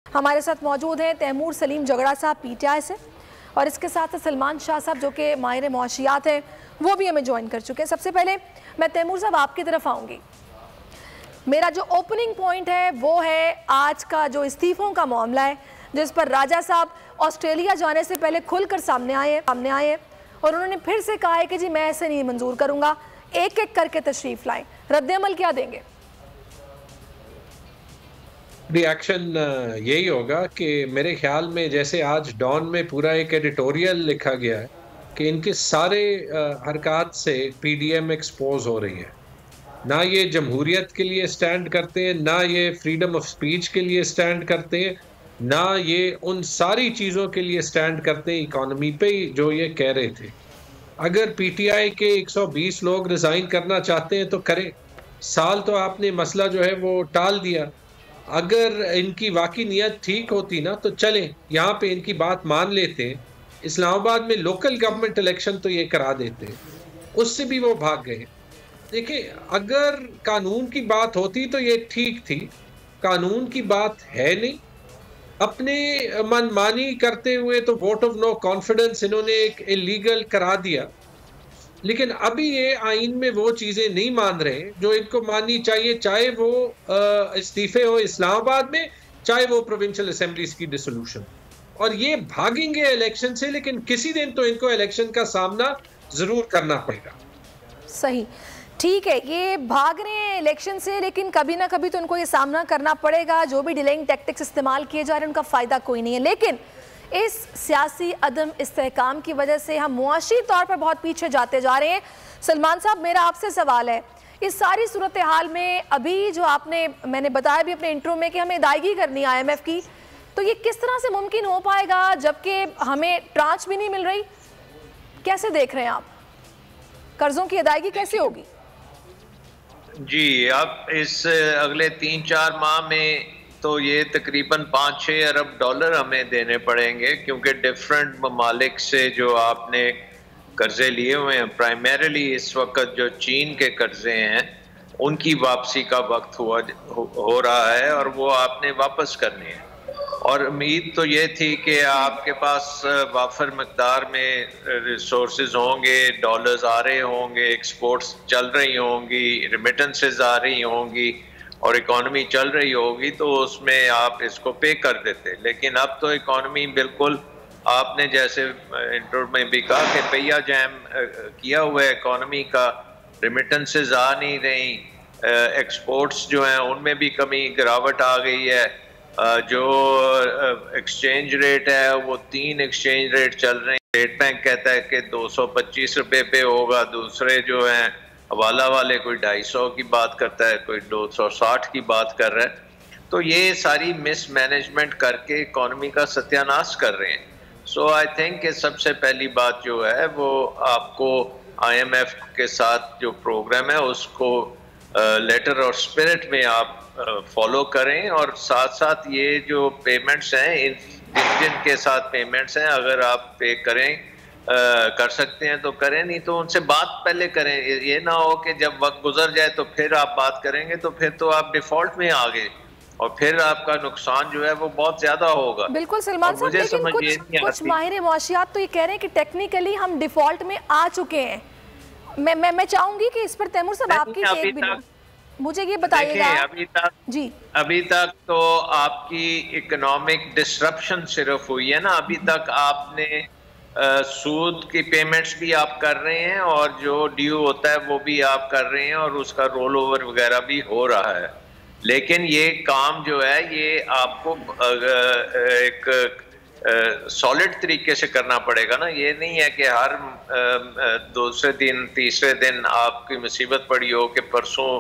हमारे साथ मौजूद हैं तैमूर सलीम झगड़ा साहब पीटीआई से, और इसके साथ सलमान शाह साहब जो कि माहिर मुआशियात हैं वो भी हमें ज्वाइन कर चुके हैं। सबसे पहले मैं तैमूर साहब आपकी तरफ आऊँगी। मेरा जो ओपनिंग पॉइंट है वो है आज का जो इस्तीफ़ों का मामला है, जिस पर राजा साहब ऑस्ट्रेलिया जाने से पहले खुलकर सामने आए हैं और उन्होंने फिर से कहा है कि जी मैं ऐसे नहीं मंजूर करूँगा, एक एक करके तशरीफ़ लाएँ। रद्द-ए-अमल क्या देंगे? रिएक्शन यही होगा कि मेरे ख्याल में जैसे आज डॉन में पूरा एक एडिटोरियल लिखा गया है कि इनके सारे हरकत से पीडीएम एक्सपोज हो रही है। ना ये जमहूरियत के लिए स्टैंड करते हैं, ना ये फ्रीडम ऑफ स्पीच के लिए स्टैंड करते हैं, ना ये उन सारी चीज़ों के लिए स्टैंड करते हैं इकॉनमी पे जो ये कह रहे थे। अगर पीटीआई के 120 लोग रिज़ाइन करना चाहते हैं तो करें। साल तो आपने मसला जो है वो टाल दिया। अगर इनकी वाकई नियत ठीक होती ना तो चलें, यहाँ पे इनकी बात मान लेते हैं। इस्लामाबाद में लोकल गवर्नमेंट इलेक्शन तो ये करा देते हैं, उससे भी वो भाग गए। देखिए, अगर कानून की बात होती तो ये ठीक थी, कानून की बात है नहीं। अपने मनमानी करते हुए तो वोट ऑफ नो कॉन्फिडेंस इन्होंने एक इलीगल करा दिया, लेकिन अभी ये आइन में वो चीज़ें नहीं मान रहे जो इनको माननी चाहिए, चाहे वो इस्तीफे हो इस्लामाबाद में, चाहे वो प्रोविंशियल असेंबलीज की डिसोल्यूशन। और ये भागेंगे इलेक्शन से, लेकिन किसी दिन तो इनको इलेक्शन का सामना ज़रूर करना पड़ेगा। सही, ठीक है, ये भाग रहे हैं इलेक्शन से, लेकिन कभी ना कभी तो उनको ये सामना करना पड़ेगा। जो भी डिलेइंग टैक्टिक्स इस्तेमाल किए जा रहे हैं उनका फ़ायदा कोई नहीं है, लेकिन इस सियासी अदम इस्तेहकाम की वजह से हम मुआशी तौर पर बहुत पीछे जाते जा रहे हैं। सलमान साहब, मेरा आपसे सवाल है, इस सारी सूरत हाल में अभी जो मैंने बताया भी अपने इंट्रो में कि हमें अदायगी करनी है IMF की, तो ये किस तरह से मुमकिन हो पाएगा जबकि हमें ट्रांच भी नहीं मिल रही? कैसे देख रहे हैं आप, कर्जों की अदायगी कैसे होगी? जी, अब इस अगले 3-4 माह में तो ये तकरीबन 5-6 अरब डॉलर हमें देने पड़ेंगे, क्योंकि डिफरेंट ममालिक से जो आपने कर्जे लिए हुए हैं, प्राइमरीली इस वक्त जो चीन के कर्जे हैं उनकी वापसी का वक्त हो रहा है और वो आपने वापस करने हैं। और उम्मीद तो ये थी कि आपके पास वाफर मकदार में रिसोर्सेज होंगे, डॉलर्स आ रहे होंगे, एक्सपोर्ट्स चल रही होंगी, रिमिटेंसेस आ रही होंगी और इकॉनमी चल रही होगी, तो उसमें आप इसको पे कर देते। लेकिन अब तो इकॉनमी बिल्कुल आपने जैसे इंटर में भी कहा कि पहिया जैम किया हुआ है इकॉनमी का, रिमिटेंसेस आ नहीं रही, एक्सपोर्ट्स जो हैं उनमें भी कमी गिरावट आ गई है, जो एक्सचेंज रेट है वो 3 एक्सचेंज रेट चल रहे हैं। स्टेट बैंक कहता है कि 225 रुपये पे होगा, दूसरे जो हैं हवाला वाले कोई 250 की बात करता है, कोई 260 की बात कर रहा है। तो ये सारी मिसमैनेजमेंट करके इकॉनमी का सत्यानाश कर रहे हैं। सो आई थिंक कि सबसे पहली बात जो है वो आपको IMF के साथ जो प्रोग्राम है उसको लेटर और स्पिरिट में आप फॉलो करें, और साथ साथ ये जो पेमेंट्स हैं जिनके साथ पेमेंट्स हैं अगर आप पे करें कर सकते हैं तो करें, नहीं तो उनसे बात पहले करें। ये ना हो कि जब वक्त गुजर जाए तो फिर आप बात करेंगे तो फिर तो आप डिफॉल्ट में आ गए और फिर आपका नुकसान जो है वो बहुत ज्यादा होगा। बिल्कुल सलमान साहब, लेकिन कुछ माहिर मुआशियात तो ये कह रहे हैं कि टेक्निकली हम डिफॉल्ट में आ चुके हैं। मैं चाहूंगी कि इस पर तैमूर साहब आपकी एक भी मुझे ये बताइएगा। अभी तक तो आपकी इकोनॉमिक डिसरप्शन सिर्फ हुई है ना, अभी तक आपने सूद की पेमेंट्स भी आप कर रहे हैं और जो ड्यू होता है वो भी आप कर रहे हैं और उसका रोल ओवर वगैरह भी हो रहा है। लेकिन ये काम जो है ये आपको एक सॉलिड तरीके से करना पड़ेगा ना। ये नहीं है कि हर दूसरे दिन तीसरे दिन आपकी मुसीबत पड़ी हो कि परसों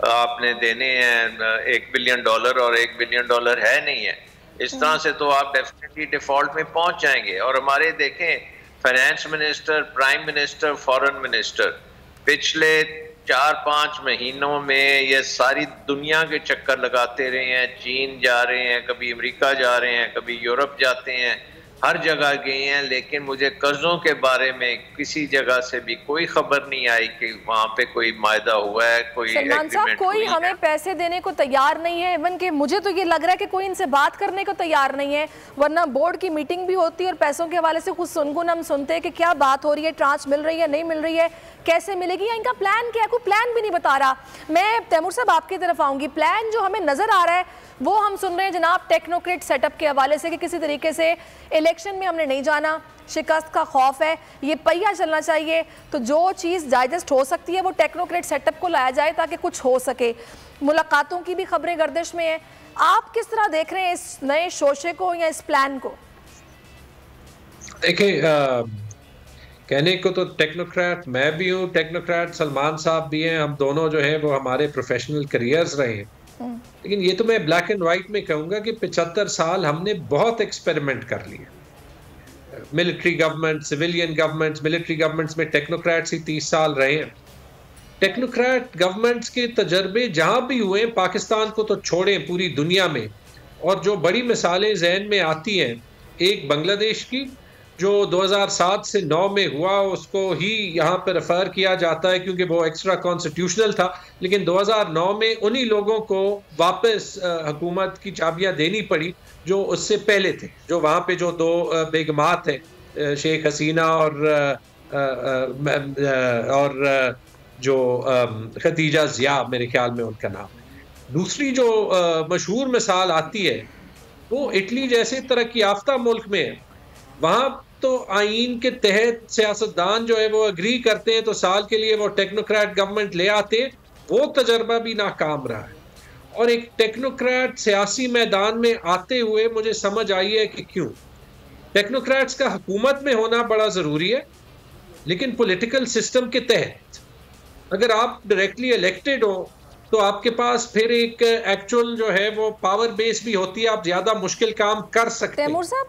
आपने देने हैं $1 बिलियन और $1 बिलियन है नहीं है। इस तरह से तो आप डेफिनेटली डिफॉल्ट में पहुंच जाएंगे। और हमारे देखें finance minister, prime minister, foreign minister पिछले 4-5 महीनों में ये सारी दुनिया के चक्कर लगाते रहे हैं। चीन जा रहे हैं, कभी अमेरिका जा रहे हैं, कभी यूरोप जाते हैं, हर जगह गए हैं, लेकिन मुझे कर्जों के बारे में किसी जगह से भी कोई खबर नहीं आई कि वहाँ पे कोई मायदा हुआ है, कोई सलमान साहब कोई हमें पैसे देने को तैयार नहीं है। इवन कि मुझे तो ये लग रहा है कि कोई इनसे बात करने को तैयार नहीं है, वरना बोर्ड की मीटिंग भी होती है और पैसों के हवाले से कुछ सुनगुन हम सुनते हैं कि क्या बात हो रही है, ट्रांच मिल रही है, नहीं मिल रही है, कैसे मिलेगी, या इनका प्लान क्या है, कोई प्लान भी नहीं बता रहा। मैं तैमूर साहब आपकी तरफ आऊंगी। प्लान जो हमें नजर आ रहा है वो हम सुन रहे हैं जनाब टेक्नोक्रेट सेटअप के हवाले से कि किसी तरीके से इलेक्शन में हमने नहीं जाना, शिकस्त का खौफ है, ये पहिया चलना चाहिए, तो जो चीज़ डाइजेस्ट हो सकती है वो टेक्नोक्रेट सेटअप को लाया जाए ताकि कुछ हो सके। मुलाकातों की भी खबरें गर्दिश में हैं। आप किस तरह देख रहे हैं इस नए शोशे को या इस प्लान को? देखिए, कहने को तो टेक्नोक्रेट मैं भी हूँ, टेक्नोक्रेट सलमान साहब भी हैं, हम दोनों जो है वो हमारे प्रोफेशनल करियर्स रहे हैं। लेकिन ये तो मैं ब्लैक एंड वाइट में कहूँगा कि 75 साल हमने बहुत एक्सपेरिमेंट कर लिए। Military government, civilian governments, military governments में टेक्नोक्रेट्स ही 30 साल रहे हैं। टेक्नोक्रेट गवर्नमेंट्स के तजर्बे जहाँ भी हुए, पाकिस्तान को तो छोड़ें, पूरी दुनिया में, और जो बड़ी मिसालें जहन में आती हैं, एक बांग्लादेश की जो 2007 से 9 में हुआ, उसको ही यहाँ पर रेफर किया जाता है क्योंकि वो एक्स्ट्रा कॉन्स्टिट्यूशनल था, लेकिन 2009 में उन्हीं लोगों को वापस हुकूमत की चाबियाँ देनी पड़ी जो उससे पहले थे, जो वहाँ पे जो दो बेगमात हैं, शेख हसीना और जो खदीजा ज़िया, मेरे ख्याल में उनका नाम है। दूसरी जो मशहूर मिसाल आती है वो इटली जैसे तरक्की याफ्ता मुल्क में है। वहाँ तो आईन के तहत सियासतदान जो है वो अग्री करते हैं तो साल के लिए वो टेक्नोक्रेट गवर्नमेंट ले आते हैं। वो तजर्बा भी नाकाम रहा है, और एक टेक्नोक्रेट सियासी मैदान में आते हुए मुझे समझ आई है कि क्यों टेक्नोक्रेट्स का हुकूमत में होना बड़ा ज़रूरी है, लेकिन पॉलिटिकल सिस्टम के तहत अगर आप डायरेक्टली इलेक्टेड हो तो आपके पास फिर एक एक्चुअल जो है वो पावर बेस भी होती है, आप ज़्यादा मुश्किल काम कर सकते हैं। तैमूर साहब,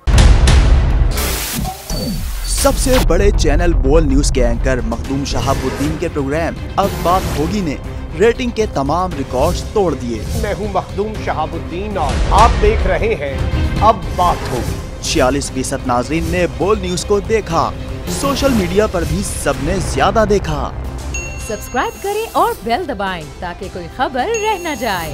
सबसे बड़े चैनल बोल न्यूज के एंकर मखदूम शहाबुद्दीन के प्रोग्राम अब बात होगी ने रेटिंग के तमाम रिकॉर्ड्स तोड़ दिए। मैं हूं मखदूम शहाबुद्दीन और आप देख रहे हैं अब बात होगी। 46% नाजरीन ने बोल न्यूज को देखा। सोशल मीडिया पर भी सबने ज्यादा देखा। सब्सक्राइब करें और बेल दबाएं ताकि कोई खबर रह न जाए।